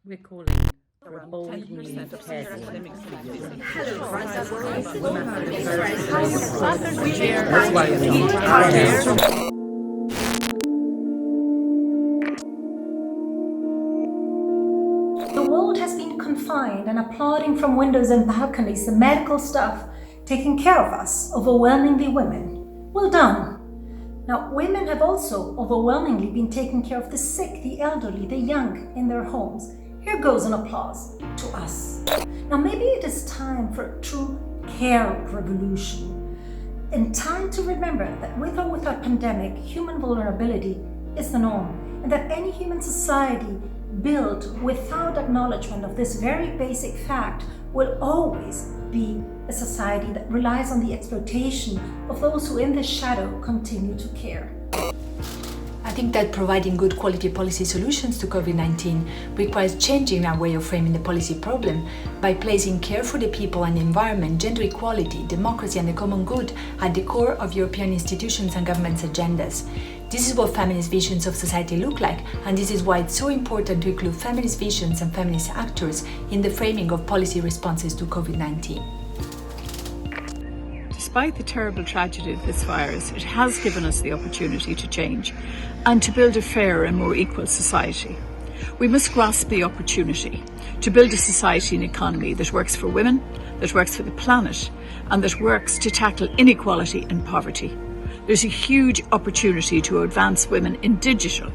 We're calling for a bold new care team. The world has been confined and applauding from windows and balconies the medical staff taking care of us, overwhelmingly women. Well done. Now, women have also overwhelmingly been taking care of the sick, the elderly, the young in their homes. Here goes an applause to us. Now, maybe it is time for a true care revolution. And time to remember that with or without pandemic, human vulnerability is the norm, and that any human society built without acknowledgement of this very basic fact will always be a society that relies on the exploitation of those who in the shadow continue to care. I think that providing good quality policy solutions to COVID-19 requires changing our way of framing the policy problem by placing care for the people and the environment, gender equality, democracy and the common good at the core of European institutions and governments' agendas. This is what feminist visions of society look like, and this is why it's so important to include feminist visions and feminist actors in the framing of policy responses to COVID-19. Despite the terrible tragedy of this virus, it has given us the opportunity to change and to build a fairer and more equal society. We must grasp the opportunity to build a society and economy that works for women, that works for the planet, and that works to tackle inequality and poverty. There's a huge opportunity to advance women in digital,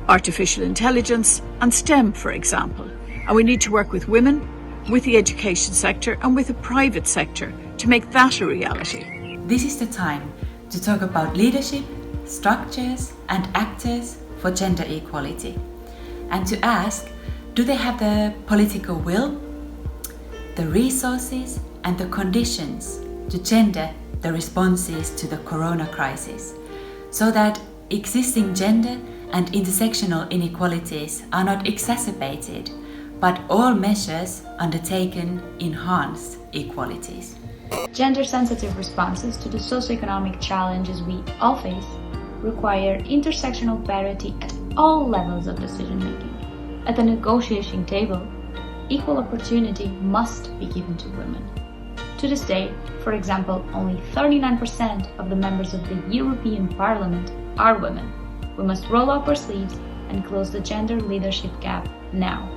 artificial intelligence and STEM, for example. And we need to work with women, with the education sector and with the private sector to make that a reality. This is the time to talk about leadership, structures and actors for gender equality, and to ask, do they have the political will, the resources and the conditions to gender the responses to the corona crisis, so that existing gender and intersectional inequalities are not exacerbated, but all measures undertaken enhance equalities. Gender-sensitive responses to the socioeconomic challenges we all face require intersectional parity at all levels of decision-making. At the negotiation table, equal opportunity must be given to women. To this day, for example, only 39% of the members of the European Parliament are women. We must roll up our sleeves and close the gender leadership gap now.